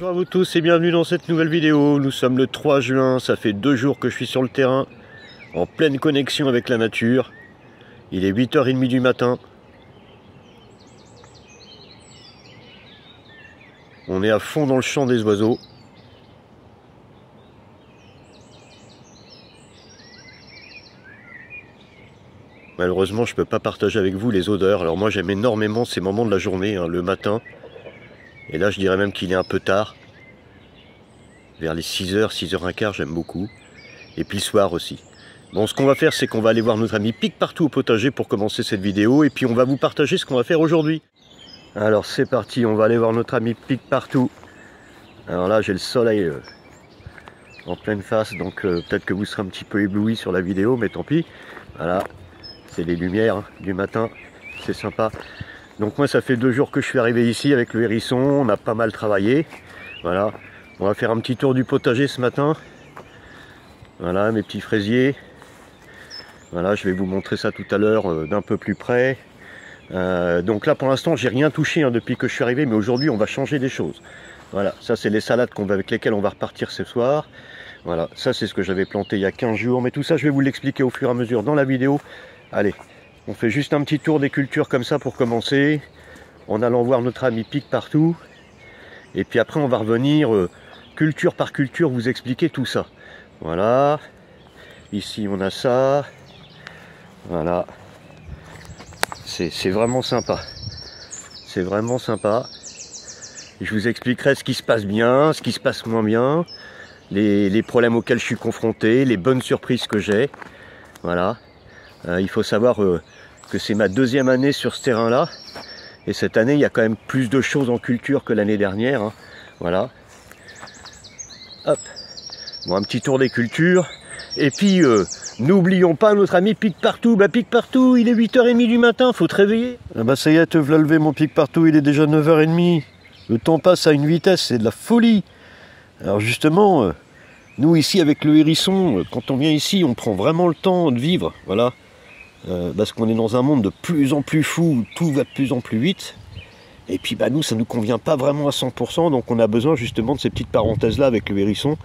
Bonjour à vous tous et bienvenue dans cette nouvelle vidéo. Nous sommes le 3 juin, ça fait 2 jours que je suis sur le terrain, en pleine connexion avec la nature. Il est 8h30 du matin. On est à fond dans le chant des oiseaux. Malheureusement, je ne peux pas partager avec vous les odeurs. Alors moi, j'aime énormément ces moments de la journée, hein, le matin. Et là, je dirais même qu'il est un peu tard. Vers les 6h, 6h15, j'aime beaucoup. Et puis le soir aussi. Bon, ce qu'on va faire, c'est qu'on va aller voir notre ami Pique Partout au potager pour commencer cette vidéo. Et puis, on va vous partager ce qu'on va faire aujourd'hui. Alors, c'est parti. On va aller voir notre ami Pique Partout. Alors là, j'ai le soleil en pleine face. Donc, peut-être que vous serez un petit peu ébloui sur la vidéo. Mais tant pis. Voilà. C'est les lumières du matin. C'est sympa. Donc moi, ça fait 2 jours que je suis arrivé ici avec le hérisson. On a pas mal travaillé. Voilà. On va faire un petit tour du potager ce matin. Voilà, mes petits fraisiers. Voilà, je vais vous montrer ça tout à l'heure d'un peu plus près. Donc là, pour l'instant, j'ai rien touché depuis que je suis arrivé. Mais aujourd'hui, on va changer des choses. Voilà, ça, c'est les salades avec lesquelles on va repartir ce soir. Voilà, ça, c'est ce que j'avais planté il y a 15 jours. Mais tout ça, je vais vous l'expliquer au fur et à mesure dans la vidéo. Allez, on fait juste un petit tour des cultures comme ça pour commencer, en allant voir notre ami Pique Partout. Et puis après, on va revenir culture par culture, vous expliquer tout ça. Voilà. Ici, on a ça. Voilà. C'est vraiment sympa. C'est vraiment sympa. Je vous expliquerai ce qui se passe bien, ce qui se passe moins bien, les problèmes auxquels je suis confronté, les bonnes surprises que j'ai. Voilà. Il faut savoir que c'est ma 2e année sur ce terrain-là. Et cette année, il y a quand même plus de choses en culture que l'année dernière. Hein. Voilà. Hop. Bon, un petit tour des cultures. Et puis, n'oublions pas notre ami Pique Partout. Bah, Pique Partout, il est 8h30 du matin, faut te réveiller. Ah bah ça y est, te voilà levé mon Pique Partout, il est déjà 9h30. Le temps passe à une vitesse, c'est de la folie. Alors justement, nous ici avec le hérisson, quand on vient ici, on prend vraiment le temps de vivre. Voilà. Parce qu'on est dans un monde de plus en plus fou, où tout va de plus en plus vite. Et puis bah, nous, ça ne nous convient pas vraiment à 100%, donc on a besoin justement de ces petites parenthèses-là avec le hérisson.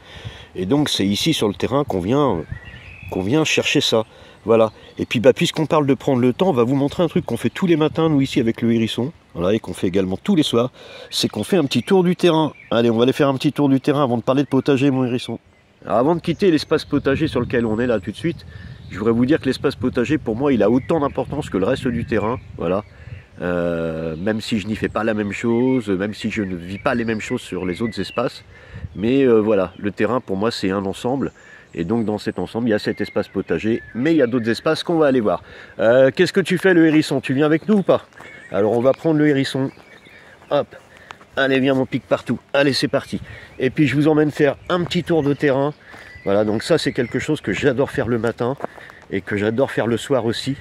Et donc c'est ici sur le terrain qu'on vient chercher ça. Voilà. Et puis bah, puisqu'on parle de prendre le temps, on va vous montrer un truc qu'on fait tous les matins, nous ici avec le hérisson, voilà, et qu'on fait également tous les soirs, c'est qu'on fait un petit tour du terrain. Allez, on va aller faire un petit tour du terrain avant de parler de potager, mon hérisson. Alors avant de quitter l'espace potager sur lequel on est là tout de suite, je voudrais vous dire que l'espace potager, pour moi, il a autant d'importance que le reste du terrain. Voilà. Même si je n'y fais pas la même chose, même si je ne vis pas les mêmes choses sur les autres espaces. Mais voilà, le terrain, pour moi, c'est un ensemble. Et donc, dans cet ensemble, il y a cet espace potager. Mais il y a d'autres espaces qu'on va aller voir. Qu'est-ce que tu fais, le hérisson? Tu viens avec nous ou pas? Alors, on va prendre le hérisson. Hop. Allez, viens, mon Pique Partout. Allez, c'est parti. Et puis, je vous emmène faire un petit tour de terrain. Voilà, donc ça c'est quelque chose que j'adore faire le matin et que j'adore faire le soir aussi,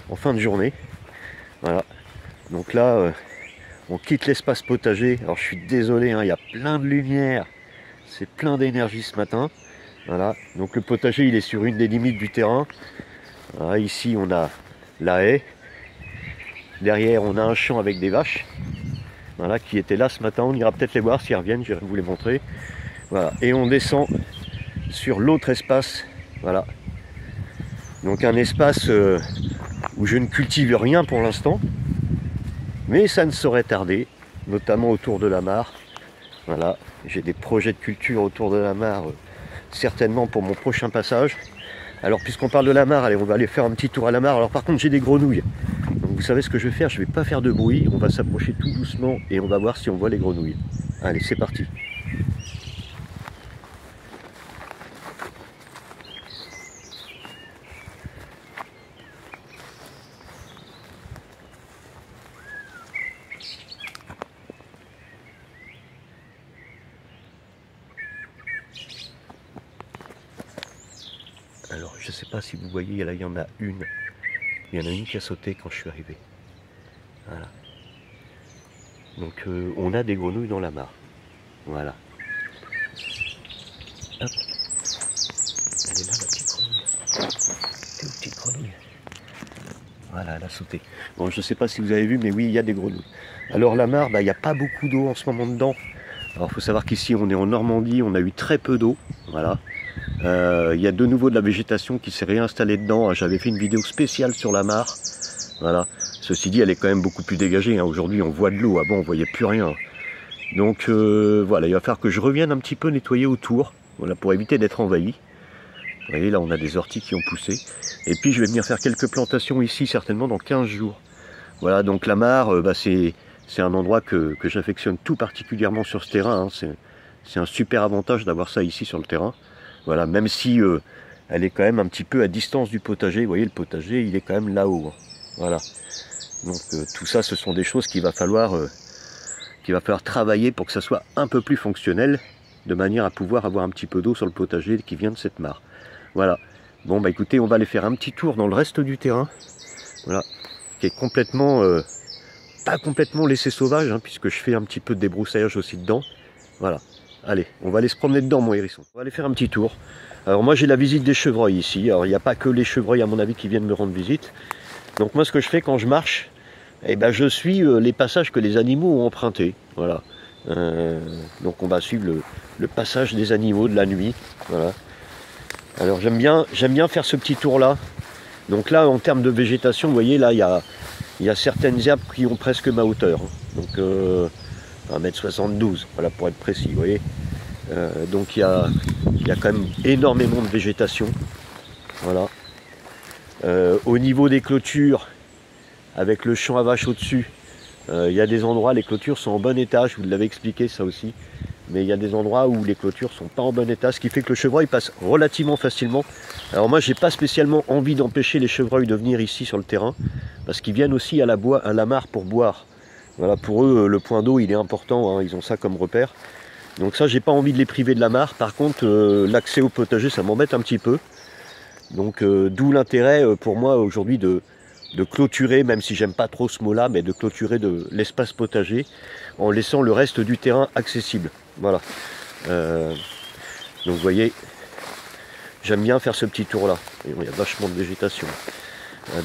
en fin de journée. Voilà, donc là, on quitte l'espace potager. Alors je suis désolé, hein, il y a plein de lumière, c'est plein d'énergie ce matin. Voilà, donc le potager il est sur une des limites du terrain. Voilà, ici on a la haie. Derrière on a un champ avec des vaches. Voilà, qui étaient là ce matin, on ira peut-être les voir s'ils reviennent, je vais vous les montrer. Voilà, et on descend sur l'autre espace, voilà. Donc un espace où je ne cultive rien pour l'instant, mais ça ne saurait tarder, notamment autour de la mare. Voilà, j'ai des projets de culture autour de la mare, certainement pour mon prochain passage. Alors puisqu'on parle de la mare, allez, on va aller faire un petit tour à la mare. Alors par contre, j'ai des grenouilles. Donc vous savez ce que je vais faire, je ne vais pas faire de bruit, on va s'approcher tout doucement et on va voir si on voit les grenouilles. Allez, c'est parti. Alors, je ne sais pas si vous voyez, là, il y en a une. Il y en a une qui a sauté quand je suis arrivé. Voilà. Donc, on a des grenouilles dans la mare. Voilà. Hop. Elle est là, la petite grenouille. C'est une petite grenouille. Voilà, elle a sauté. Bon, je ne sais pas si vous avez vu, mais oui, il y a des grenouilles. Alors, la mare, il n'y a pas beaucoup d'eau en ce moment dedans. Alors il faut savoir qu'ici on est en Normandie, on a eu très peu d'eau, voilà. Il y a de nouveau de la végétation qui s'est réinstallée dedans. J'avais fait une vidéo spéciale sur la mare. Voilà. Ceci dit, elle est quand même beaucoup plus dégagée. Aujourd'hui, on voit de l'eau. Avant, on voyait plus rien. Donc voilà, il va falloir que je revienne un petit peu nettoyer autour. Voilà, pour éviter d'être envahi. Vous voyez, là, on a des orties qui ont poussé. Et puis, je vais venir faire quelques plantations ici, certainement dans 15 jours. Voilà, donc la mare, c'est un endroit que j'affectionne tout particulièrement sur ce terrain. Hein. C'est un super avantage d'avoir ça ici sur le terrain. Voilà, même si elle est quand même un petit peu à distance du potager. Vous voyez, le potager, il est quand même là-haut. Hein. Voilà. Donc tout ça, ce sont des choses qu'il va falloir travailler pour que ça soit un peu plus fonctionnel, de manière à pouvoir avoir un petit peu d'eau sur le potager qui vient de cette mare. Voilà. Bon, bah écoutez, on va aller faire un petit tour dans le reste du terrain. Voilà. Qui est complètement, pas complètement laissé sauvage, hein, puisque je fais un petit peu de débroussaillage aussi dedans. Voilà. Allez, on va aller se promener dedans, mon hérisson. On va aller faire un petit tour. Alors moi, j'ai la visite des chevreuils ici. Alors il n'y a pas que les chevreuils, à mon avis, qui viennent me rendre visite. Donc moi, ce que je fais quand je marche, eh ben, je suis les passages que les animaux ont empruntés. Voilà. Donc on va suivre le passage des animaux de la nuit. Voilà. Alors j'aime bien faire ce petit tour-là. Donc là, en termes de végétation, vous voyez, là, il y a certaines herbes qui ont presque ma hauteur. Donc 1,72 m, voilà, pour être précis, vous voyez. Donc il y a quand même énormément de végétation. Voilà. Au niveau des clôtures, avec le champ à vache au-dessus, il y a des endroits, les clôtures sont en bon état, je vous l'avais expliqué ça aussi. Mais il y a des endroits où les clôtures ne sont pas en bon état, ce qui fait que le chevreuil passe relativement facilement. Alors moi, j'ai pas spécialement envie d'empêcher les chevreuils de venir ici sur le terrain, parce qu'ils viennent aussi à la mare pour boire. Voilà, pour eux, le point d'eau, il est important, hein, ils ont ça comme repère. Donc ça, j'ai pas envie de les priver de la mare. Par contre, l'accès au potager, ça m'embête un petit peu. Donc d'où l'intérêt pour moi aujourd'hui de clôturer, même si j'aime pas trop ce mot-là, mais de clôturer de l'espace potager en laissant le reste du terrain accessible. Voilà. Donc vous voyez, j'aime bien faire ce petit tour-là. Il y a vachement de végétation.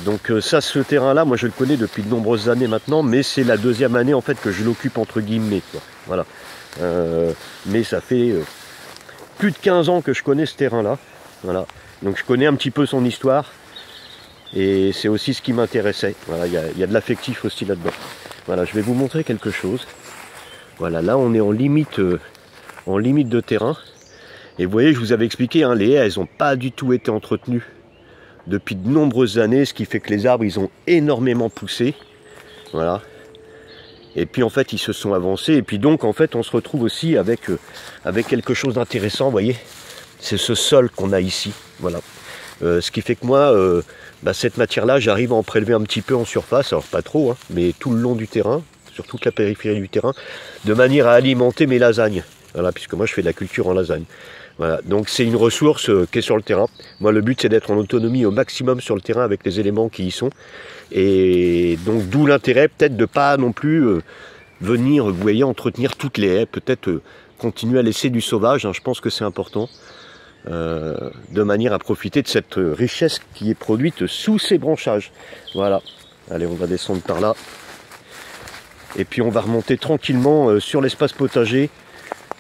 Donc ça, ce terrain-là, moi je le connais depuis de nombreuses années maintenant, mais c'est la deuxième année en fait que je l'occupe entre guillemets. Quoi. Voilà. Mais ça fait plus de 15 ans que je connais ce terrain-là. Voilà. Donc je connais un petit peu son histoire. Et c'est aussi ce qui m'intéressait. Voilà, il y a de l'affectif aussi là-dedans. Voilà, je vais vous montrer quelque chose. Voilà, là on est en limite de terrain. Et vous voyez, je vous avais expliqué, hein, les haies, elles n'ont pas du tout été entretenues depuis de nombreuses années, ce qui fait que les arbres, ils ont énormément poussé. Voilà. Et puis en fait, ils se sont avancés. Et puis donc, en fait, on se retrouve aussi avec quelque chose d'intéressant, vous voyez. C'est ce sol qu'on a ici. Voilà. Ce qui fait que moi, cette matière-là, j'arrive à en prélever un petit peu en surface, alors pas trop, hein, mais tout le long du terrain, sur toute la périphérie du terrain, de manière à alimenter mes lasagnes. Voilà, puisque moi je fais de la culture en lasagne. Voilà, donc c'est une ressource qui est sur le terrain. Moi le but c'est d'être en autonomie au maximum sur le terrain avec les éléments qui y sont. Et donc d'où l'intérêt peut-être de ne pas non plus venir, vous voyez, entretenir toutes les haies, peut-être continuer à laisser du sauvage, hein, je pense que c'est important. De manière à profiter de cette richesse qui est produite sous ces branchages. Voilà, allez, on va descendre par là et puis on va remonter tranquillement sur l'espace potager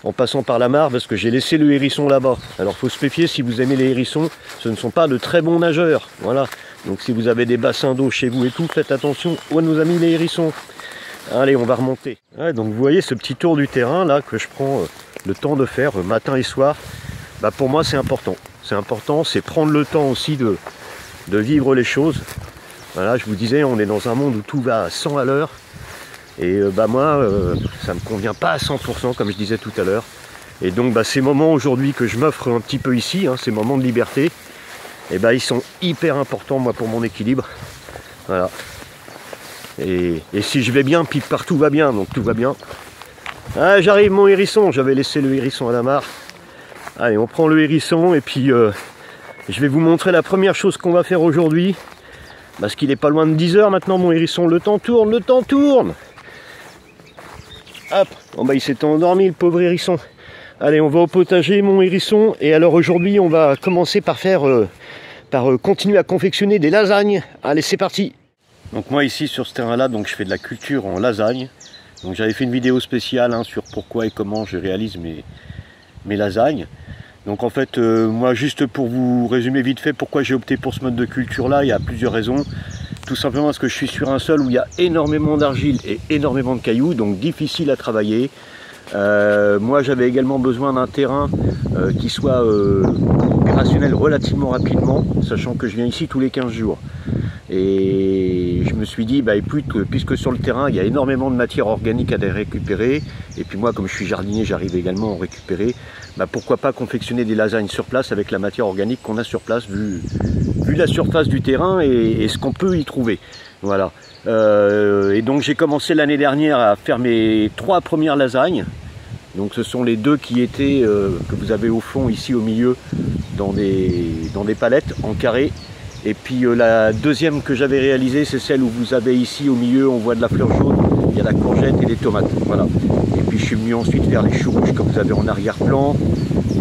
en passant par la mare, parce que j'ai laissé le hérisson là-bas. Alors faut se méfier, si vous aimez les hérissons, ce ne sont pas de très bons nageurs. Voilà, donc si vous avez des bassins d'eau chez vous et tout, faites attention à nos amis les hérissons. Allez, on va remonter. Ouais, donc vous voyez ce petit tour du terrain là que je prends le temps de faire matin et soir. Pour moi c'est important. C'est important, c'est prendre le temps aussi de vivre les choses. Voilà, je vous disais, on est dans un monde où tout va à 100 à l'heure. Et moi, ça ne me convient pas à 100%, comme je disais tout à l'heure. Et donc ces moments aujourd'hui que je m'offre un petit peu ici, hein, ces moments de liberté, ils sont hyper importants moi pour mon équilibre. Voilà. Et si je vais bien, puis partout va bien, donc tout va bien. Ah, j'arrive mon hérisson, j'avais laissé le hérisson à la mare. Allez, on prend le hérisson et puis je vais vous montrer la première chose qu'on va faire aujourd'hui. Parce qu'il n'est pas loin de 10 h maintenant mon hérisson. Le temps tourne, le temps tourne. Hop, il s'est endormi le pauvre hérisson. Allez, on va au potager mon hérisson. Et alors aujourd'hui on va commencer par continuer à confectionner des lasagnes. Allez, c'est parti. Donc moi ici sur ce terrain là, donc je fais de la culture en lasagne. Donc j'avais fait une vidéo spéciale hein, sur pourquoi et comment je réalise mes lasagnes. Donc en fait, moi juste pour vous résumer vite fait pourquoi j'ai opté pour ce mode de culture là, il y a plusieurs raisons. Tout simplement parce que je suis sur un sol où il y a énormément d'argile et énormément de cailloux, donc difficile à travailler. Moi j'avais également besoin d'un terrain qui soit opérationnel relativement rapidement, sachant que je viens ici tous les 15 jours. Et je me suis dit, bah écoute, puisque sur le terrain il y a énormément de matière organique à récupérer, et puis moi comme je suis jardinier j'arrive également à en récupérer, bah pourquoi pas confectionner des lasagnes sur place avec la matière organique qu'on a sur place, vu la surface du terrain et ce qu'on peut y trouver. Voilà. Et donc j'ai commencé l'année dernière à faire mes 3 premières lasagnes. Donc ce sont les 2 qui étaient, que vous avez au fond ici au milieu, dans des palettes en carré. Et puis la deuxième que j'avais réalisée, c'est celle où vous avez ici au milieu, on voit de la fleur jaune, il y a la courgette et les tomates. Voilà. Et puis je suis venu ensuite vers les choux rouges que vous avez en arrière-plan.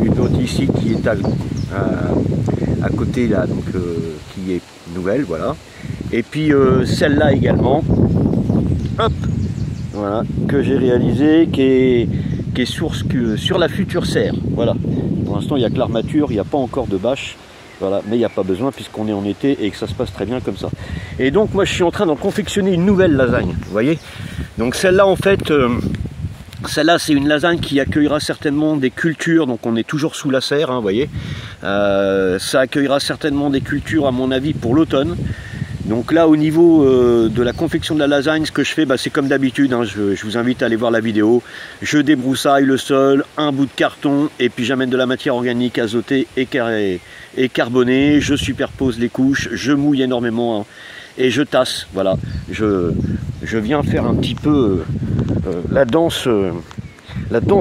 Une autre ici qui est à côté là, donc qui est nouvelle, voilà. Et puis celle-là également, hop, voilà, que j'ai réalisée, qui est sur la future serre. Voilà. Pour l'instant il n'y a que l'armature, il n'y a pas encore de bâche. Voilà, mais il n'y a pas besoin puisqu'on est en été et que ça se passe très bien comme ça. Et donc moi je suis en train d'en confectionner une nouvelle lasagne, vous voyez. Donc celle-là en fait, celle-là c'est une lasagne qui accueillera certainement des cultures, donc on est toujours sous la serre, hein, vous voyez. Ça accueillera certainement des cultures à mon avis pour l'automne. Donc là au niveau de la confection de la lasagne, ce que je fais, bah, c'est comme d'habitude, hein, je vous invite à aller voir la vidéo. Je débroussaille le sol, un bout de carton, et puis j'amène de la matière organique azotée et carbonée, je superpose les couches, je mouille énormément hein, et je tasse. Voilà, je viens faire un petit peu la danse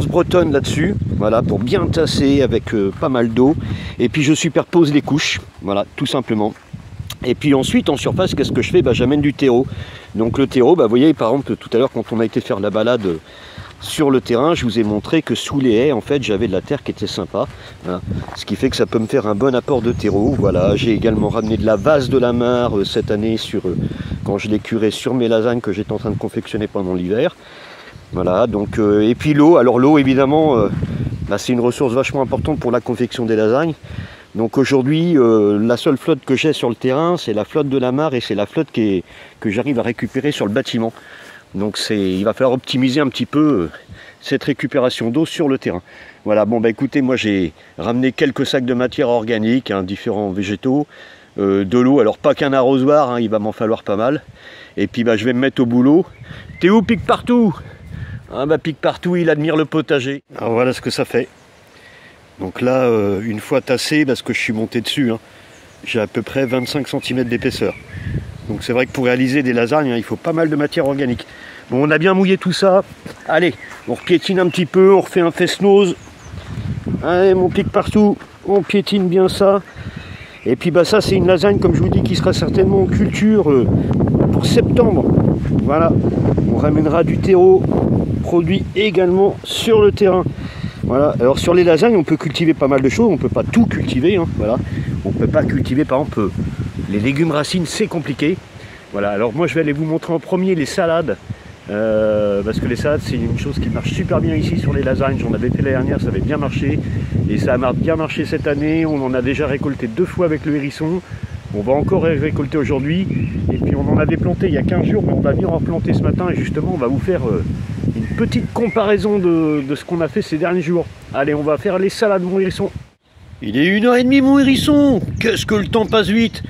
bretonne là-dessus, voilà, pour bien tasser avec pas mal d'eau, et puis je superpose les couches, voilà, tout simplement. Et puis ensuite en surface, qu'est-ce que je fais? Bah, j'amène du terreau. Donc le terreau, bah, vous voyez par exemple tout à l'heure quand on a été faire la balade sur le terrain, je vous ai montré que sous les haies en fait j'avais de la terre qui était sympa, voilà. Ce qui fait que ça peut me faire un bon apport de terreau. Voilà, j'ai également ramené de la vase de la mare cette année quand je l'ai curé sur mes lasagnes que j'étais en train de confectionner pendant l'hiver. Voilà, donc et puis l'eau, alors l'eau évidemment bah, c'est une ressource vachement importante pour la confection des lasagnes. Donc aujourd'hui, la seule flotte que j'ai sur le terrain, c'est la flotte de la mare et c'est la flotte que j'arrive à récupérer sur le bâtiment. Donc il va falloir optimiser un petit peu cette récupération d'eau sur le terrain. Voilà, bon bah écoutez, moi j'ai ramené quelques sacs de matière organique, hein, différents végétaux, de l'eau, alors pas qu'un arrosoir, hein, il va m'en falloir pas mal. Et puis bah je vais me mettre au boulot. T'es où Pique-Partout? Ah bah Pique-Partout, il admire le potager. Alors voilà ce que ça fait. Donc là, une fois tassé, parce que je suis monté dessus, hein, j'ai à peu près 25 cm d'épaisseur. Donc c'est vrai que pour réaliser des lasagnes, hein, il faut pas mal de matière organique. Bon, on a bien mouillé tout ça. Allez, on repiétine un petit peu, on refait un fest-nose. Allez, mon Pique-Partout, on piétine bien ça. Et puis bah ça, c'est une lasagne, comme je vous dis, qui sera certainement en culture pour septembre. Voilà, on ramènera du terreau, produit également sur le terrain. Voilà, alors sur les lasagnes on peut cultiver pas mal de choses, on ne peut pas tout cultiver, hein, voilà. On ne peut pas cultiver par exemple les légumes racines, c'est compliqué. Voilà, alors moi je vais aller vous montrer en premier les salades, parce que les salades c'est une chose qui marche super bien ici sur les lasagnes, j'en avais fait l'année dernière, ça avait bien marché, et ça a bien marché cette année, on en a déjà récolté 2 fois avec le hérisson, on va encore récolter aujourd'hui, et puis on en avait planté il y a 15 jours, mais on va venir en planter ce matin, et justement on va vous faire une petite comparaison de ce qu'on a fait ces derniers jours. Allez, on va faire les salades, mon hérisson. Il est 1h30, mon hérisson. Qu'est-ce que le temps passe vite.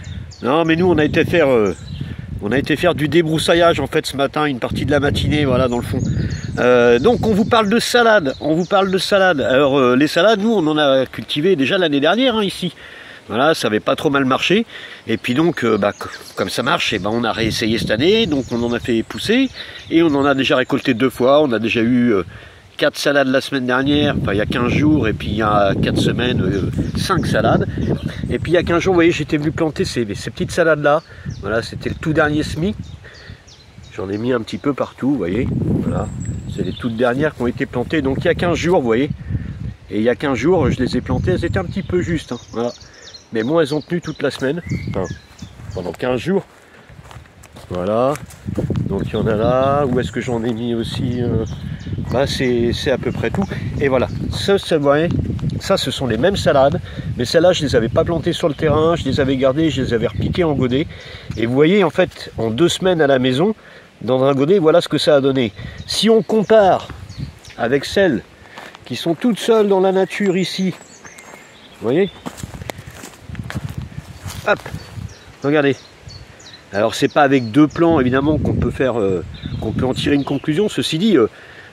Non, mais nous, on a été faire du débroussaillage, en fait, ce matin, une partie de la matinée, voilà, dans le fond. Donc, on vous parle de salade. Alors, les salades, nous, on en a cultivé déjà l'année dernière, hein, ici. Voilà, ça avait pas trop mal marché. Et puis donc, bah, comme ça marche, et ben on a réessayé cette année. Donc on en a fait pousser. Et on en a déjà récolté 2 fois. On a déjà eu 4 salades la semaine dernière. Enfin, il y a 15 jours. Et puis il y a 4 semaines, 5 salades. Et puis il y a 15 jours, vous voyez, j'étais venu planter ces petites salades-là. Voilà, c'était le tout dernier semis. J'en ai mis un petit peu partout, vous voyez. Voilà, c'est les toutes dernières qui ont été plantées. Donc il y a 15 jours, vous voyez. Et il y a 15 jours, je les ai plantées. Elles étaient un petit peu justes. Hein, voilà. Mais bon, elles ont tenu toute la semaine, enfin, pendant 15 jours. Voilà. Donc il y en a là. Où est-ce que j'en ai mis aussi bah, c'est à peu près tout. Et voilà, ça, ce sont les mêmes salades. Mais celles-là, je ne les avais pas plantées sur le terrain. Je les avais gardées, je les avais repiquées en godet. Et vous voyez, en fait, en 2 semaines à la maison, dans un godet, voilà ce que ça a donné. Si on compare avec celles qui sont toutes seules dans la nature ici, vous voyez, hop, regardez. Alors c'est pas avec 2 plants évidemment qu'on peut faire, qu'on peut en tirer une conclusion. Ceci dit,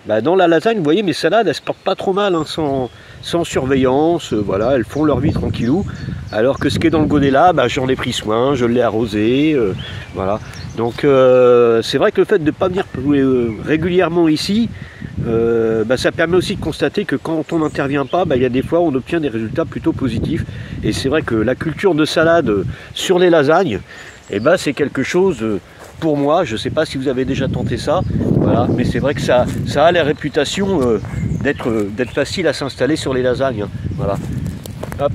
bah, dans la lasagne, vous voyez, mes salades, elles se portent pas trop mal, hein, sans surveillance. Voilà, elles font leur vie tranquillou. Alors que ce qui est dans le godet là, bah, j'en ai pris soin, je l'ai arrosé, voilà. Donc c'est vrai que le fait de ne pas venir régulièrement ici, bah, ça permet aussi de constater que quand on n'intervient pas, bah, il y a des fois on obtient des résultats plutôt positifs. Et c'est vrai que la culture de salade sur les lasagnes, et bah, c'est quelque chose pour moi, je ne sais pas si vous avez déjà tenté ça, voilà, mais c'est vrai que ça a la réputation d'être facile à s'installer sur les lasagnes, hein, voilà. Hop,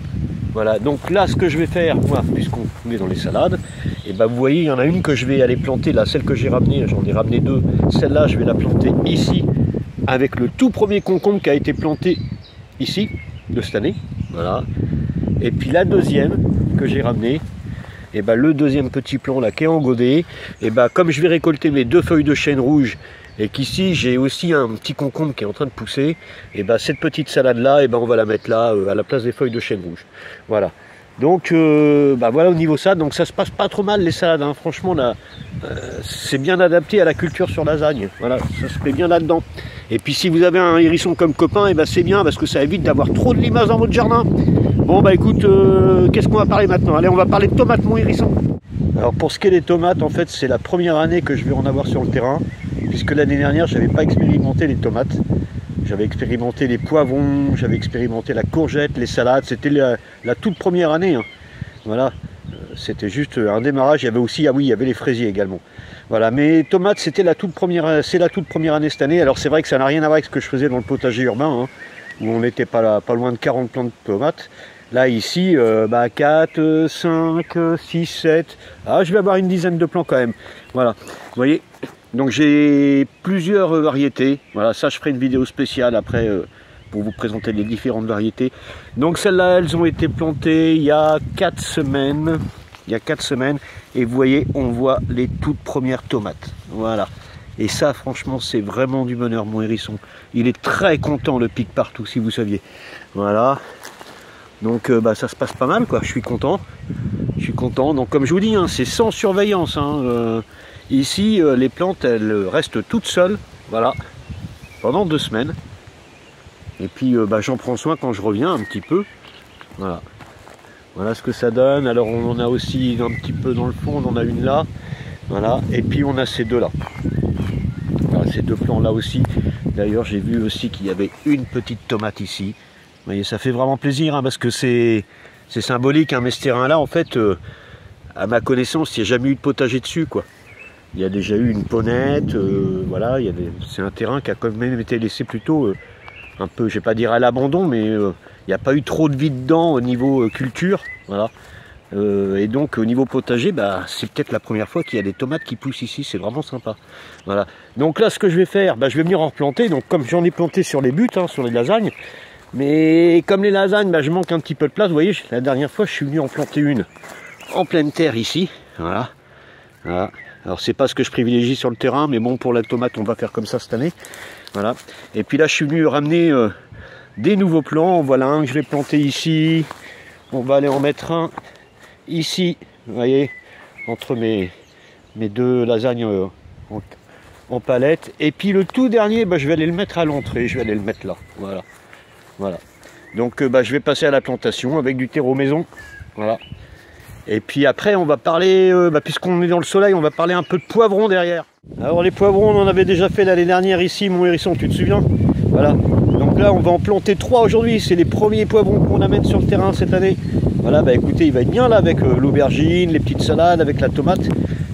voilà, donc là ce que je vais faire, moi, puisqu'on est dans les salades, et bah, vous voyez, il y en a une que je vais aller planter, là, celle que j'ai ramenée, j'en ai ramené 2, celle-là je vais la planter ici, avec le tout premier concombre qui a été planté ici, de cette année, voilà, et puis la deuxième que j'ai ramenée, et bah, le deuxième petit plant là qui est en godet, et bah, comme je vais récolter mes 2 feuilles de chêne rouge et qu'ici j'ai aussi un petit concombre qui est en train de pousser, et bah, cette petite salade là, et bah, on va la mettre là à la place des feuilles de chêne rouge. Voilà. Donc bah, voilà au niveau ça, donc ça se passe pas trop mal les salades, hein. Franchement là, c'est bien adapté à la culture sur lasagne. Voilà, ça se fait bien là-dedans. Et puis si vous avez un hérisson comme copain, et bah, c'est bien parce que ça évite d'avoir trop de limaces dans votre jardin. Bon bah écoute, qu'est-ce qu'on va parler maintenant? Allez, on va parler de tomates, mon hérisson. Alors pour ce qui est des tomates, en fait c'est la première année que je vais en avoir sur le terrain, puisque l'année dernière je n'avais pas expérimenté les tomates. J'avais expérimenté les poivrons, j'avais expérimenté la courgette, les salades, c'était la toute première année, hein. Voilà, c'était juste un démarrage. Il y avait aussi, ah oui, il y avait les fraisiers également. Voilà, mais tomates c'était c'est la toute première année cette année. Alors c'est vrai que ça n'a rien à voir avec ce que je faisais dans le potager urbain, hein, où on n'était pas loin de 40 plants de tomates. Là, ici, 4, 5, 6, 7, ah, je vais avoir une dizaine de plants quand même. Voilà, vous voyez, donc j'ai plusieurs variétés. Voilà, ça, je ferai une vidéo spéciale après pour vous présenter les différentes variétés. Donc celles-là, elles ont été plantées il y a 4 semaines. Il y a 4 semaines. Et vous voyez, on voit les toutes premières tomates. Voilà. Et ça, franchement, c'est vraiment du bonheur, mon hérisson. Il est très content, le pique partout, si vous saviez. Voilà. Donc bah, ça se passe pas mal, quoi. Je suis content. Je suis content. Donc comme je vous dis, hein, c'est sans surveillance, hein. Ici, les plantes, elles restent toutes seules, voilà, pendant 2 semaines. Et puis bah, j'en prends soin quand je reviens un petit peu. Voilà. Voilà ce que ça donne. Alors on en a aussi un petit peu dans le fond, on en a une là. Voilà. Et puis on a ces 2 là. Voilà, ces 2 plants là aussi. D'ailleurs j'ai vu aussi qu'il y avait une petite tomate ici. Vous voyez, ça fait vraiment plaisir, hein, parce que c'est symbolique, hein, mais ce terrain-là, en fait, à ma connaissance, il n'y a jamais eu de potager dessus, quoi. Il y a déjà eu une ponette, voilà, c'est un terrain qui a quand même été laissé plutôt un peu, je ne vais pas dire à l'abandon, mais il n'y a pas eu trop de vie dedans au niveau culture, voilà. Et donc au niveau potager, bah, c'est peut-être la première fois qu'il y a des tomates qui poussent ici, c'est vraiment sympa. Voilà. Donc là, ce que je vais faire, bah, je vais venir en replanter. Donc comme j'en ai planté sur les buts, hein, sur les lasagnes, mais comme les lasagnes, bah, je manque un petit peu de place. Vous voyez, la dernière fois, je suis venu en planter une en pleine terre ici. Voilà. Voilà. Alors, c'est pas ce que je privilégie sur le terrain, mais bon, pour la tomate, on va faire comme ça cette année. Voilà. Et puis là, je suis venu ramener des nouveaux plants. Voilà un que je vais planter ici. On va aller en mettre un ici. Vous voyez, entre mes 2 lasagnes en palette. Et puis le tout dernier, bah, je vais aller le mettre à l'entrée. Je vais aller le mettre là. Voilà. Voilà. Donc bah, je vais passer à la plantation avec du terreau maison. Voilà. Et puis après on va parler, bah, puisqu'on est dans le soleil, on va parler un peu de poivrons derrière. Alors les poivrons, on en avait déjà fait l'année dernière ici, mon hérisson, tu te souviens? Voilà. Donc là on va en planter 3 aujourd'hui. C'est les premiers poivrons qu'on amène sur le terrain cette année. Voilà, bah écoutez, il va être bien là avec l'aubergine, les petites salades, avec la tomate.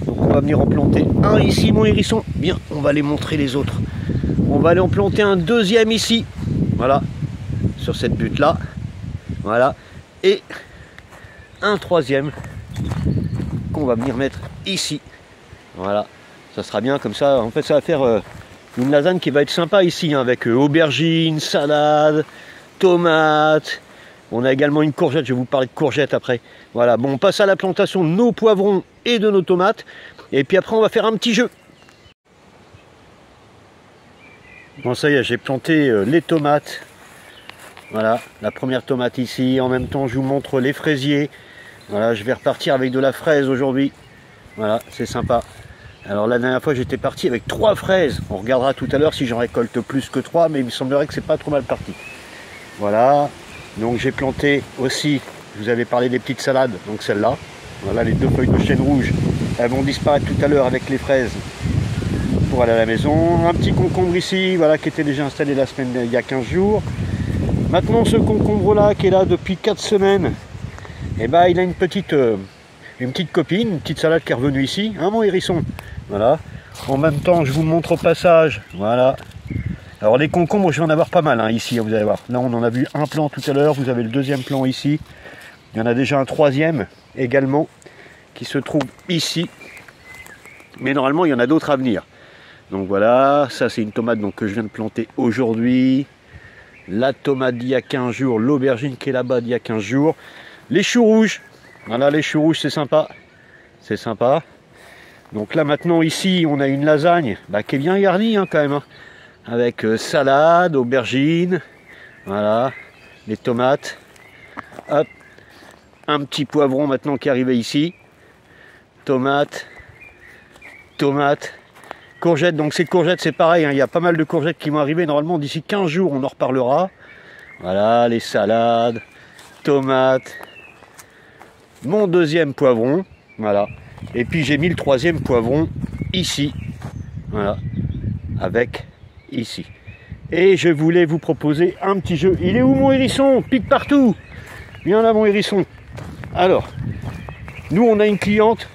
Donc on va venir en planter un ici, mon hérisson. Bien, on va les montrer les autres. On va aller en planter un deuxième ici. Voilà. Sur cette butte là, voilà, et un troisième qu'on va venir mettre ici, voilà, Ça sera bien comme ça. En fait, ça va faire une lasagne qui va être sympa ici, hein, avec aubergines, salade, tomates. On a également une courgette, je vais vous parler de courgettes après. Voilà, bon, on passe à la plantation de nos poivrons et de nos tomates. Et puis après, on va faire un petit jeu. Bon, ça y est, j'ai planté les tomates. Voilà, la première tomate ici. En même temps, je vous montre les fraisiers. Voilà, je vais repartir avec de la fraise aujourd'hui. Voilà, c'est sympa. Alors la dernière fois, j'étais parti avec 3 fraises. On regardera tout à l'heure si j'en récolte plus que 3, mais il me semblerait que c'est pas trop mal parti. Voilà, donc j'ai planté aussi, je vous avais parlé des petites salades, donc celle-là. Voilà, les 2 feuilles de chêne rouge, elles vont disparaître tout à l'heure avec les fraises pour aller à la maison. Un petit concombre ici, voilà, qui était déjà installé la semaine, il y a 15 jours. Maintenant, ce concombre-là, qui est là depuis 4 semaines, eh ben, il a une petite copine, une petite salade qui est revenue ici, hein, mon hérisson. Voilà. En même temps, je vous montre au passage, voilà. Alors les concombres, je vais en avoir pas mal, hein, ici, vous allez voir. Là, on en a vu un plan tout à l'heure, vous avez le 2e plan ici. Il y en a déjà un 3e également, qui se trouve ici. Mais normalement, il y en a d'autres à venir. Donc voilà, ça c'est une tomate donc, que je viens de planter aujourd'hui. La tomate d'il y a 15 jours, l'aubergine qui est là-bas d'il y a 15 jours. Les choux rouges, voilà, les choux rouges, c'est sympa. C'est sympa. Donc là maintenant ici, on a une lasagne qui est bien garnie, hein, quand même. Hein, avec salade, aubergine, voilà, les tomates. Hop, un petit poivron maintenant qui est arrivé ici. Tomate, courgettes. Donc ces courgettes, c'est pareil, hein, il y a pas mal de courgettes qui vont arriver. Normalement, d'ici 15 jours, on en reparlera. Voilà, les salades, tomates. Mon 2e poivron, voilà. Et puis j'ai mis le 3e poivron ici, voilà, avec ici. Et je voulais vous proposer un petit jeu. Il est où mon hérisson? Pique partout. Viens là mon hérisson. Alors, nous on a une cliente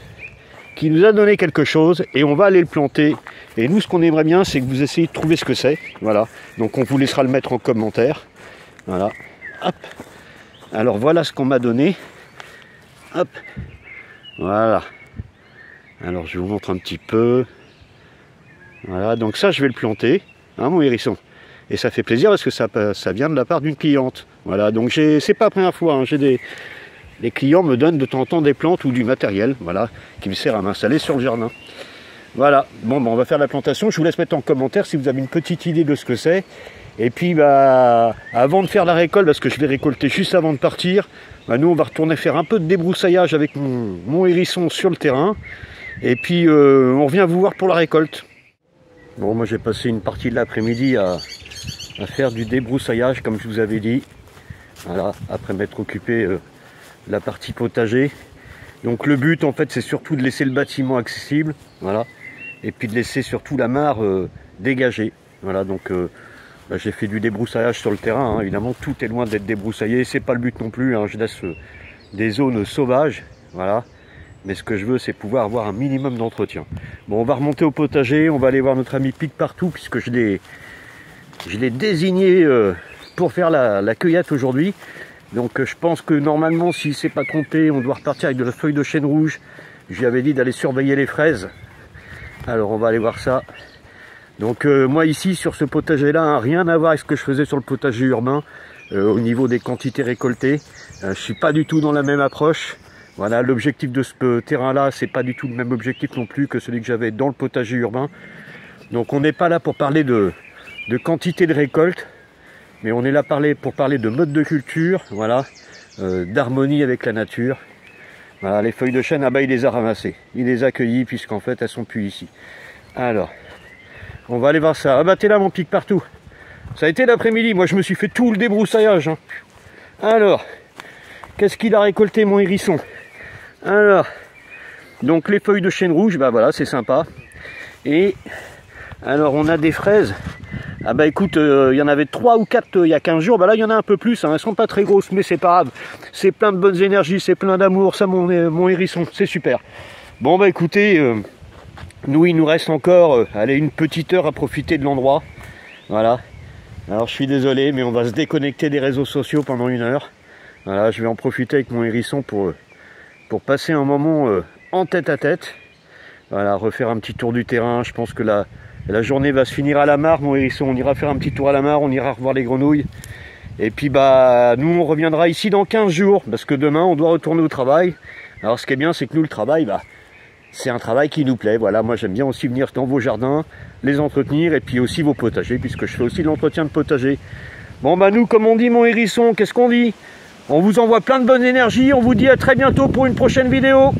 qui nous a donné quelque chose et on va aller le planter. Et nous ce qu'on aimerait bien c'est que vous essayez de trouver ce que c'est. Voilà, donc on vous laissera le mettre en commentaire. Voilà, hop. Alors voilà ce qu'on m'a donné. Hop, voilà. Alors je vous montre un petit peu. Voilà, donc ça je vais le planter, hein, mon hérisson. Et ça fait plaisir parce que ça vient de la part d'une cliente. Voilà, donc c'est pas la première fois, hein, les clients me donnent de temps en temps des plantes ou du matériel, voilà, qui me sert à m'installer sur le jardin. Voilà, bon, on va faire la plantation. Je vous laisse mettre en commentaire si vous avez une petite idée de ce que c'est. Et puis, avant de faire la récolte, parce que je vais récolter juste avant de partir, nous, on va retourner faire un peu de débroussaillage avec mon hérisson sur le terrain. Et puis, on revient vous voir pour la récolte. Bon, moi, j'ai passé une partie de l'après-midi à faire du débroussaillage, comme je vous avais dit. Voilà, après m'être occupé de la partie potager. Donc, le but, en fait, c'est surtout de laisser le bâtiment accessible. Voilà. Et puis de laisser surtout la mare dégagée. Voilà, donc j'ai fait du débroussaillage sur le terrain, hein. Évidemment, tout est loin d'être débroussaillé, c'est pas le but non plus, hein. Je laisse des zones sauvages, voilà. Mais ce que je veux, c'est pouvoir avoir un minimum d'entretien. Bon, on va remonter au potager, on va aller voir notre ami Pique Partout, puisque je l'ai désigné pour faire la cueillette aujourd'hui. Donc je pense que normalement, s'il ne s'est pas trompé, on doit repartir avec de la feuille de chêne rouge. Je lui avais dit d'aller surveiller les fraises. Alors on va aller voir ça. Donc moi ici sur ce potager là, hein, rien à voir avec ce que je faisais sur le potager urbain au niveau des quantités récoltées. Je suis pas du tout dans la même approche. Voilà, l'objectif de ce terrain là, c'est pas du tout le même objectif non plus que celui que j'avais dans le potager urbain. Donc on n'est pas là pour parler de quantité de récolte, mais on est là pour parler de mode de culture, voilà, d'harmonie avec la nature. Voilà, les feuilles de chêne, il les a ramassées. Il les a cueillies puisqu'en fait elles sont plus ici. Alors, on va aller voir ça. Ah bah t'es là mon Pique Partout. Ça a été l'après-midi, moi je me suis fait tout le débroussaillage. Hein. Alors, qu'est-ce qu'il a récolté mon hérisson? Alors, donc les feuilles de chêne rouge, bah voilà, c'est sympa. Et, alors on a des fraises. Ah bah écoute, il y en avait 3 ou 4 il y a 15 jours, bah là il y en a un peu plus, hein. Elles sont pas très grosses, mais c'est pas grave. C'est plein de bonnes énergies, c'est plein d'amour, ça mon hérisson, c'est super. Bon bah écoutez, nous il nous reste encore allez, une petite heure à profiter de l'endroit. Voilà. Alors je suis désolé, mais on va se déconnecter des réseaux sociaux pendant 1 heure. Voilà, je vais en profiter avec mon hérisson pour passer un moment en tête à tête. Voilà, refaire un petit tour du terrain. Je pense que la journée va se finir à la mare, mon hérisson. On ira faire un petit tour à la mare, on ira revoir les grenouilles. Et puis bah nous on reviendra ici dans 15 jours, parce que demain on doit retourner au travail. Alors ce qui est bien, c'est que nous, le travail, bah, c'est un travail qui nous plaît. Voilà, moi j'aime bien aussi venir dans vos jardins, les entretenir, et puis aussi vos potagers, puisque je fais aussi de l'entretien de potager. Bon bah nous, comme on dit, mon hérisson, qu'est-ce qu'on dit? On vous envoie plein de bonne énergie, on vous dit à très bientôt pour une prochaine vidéo.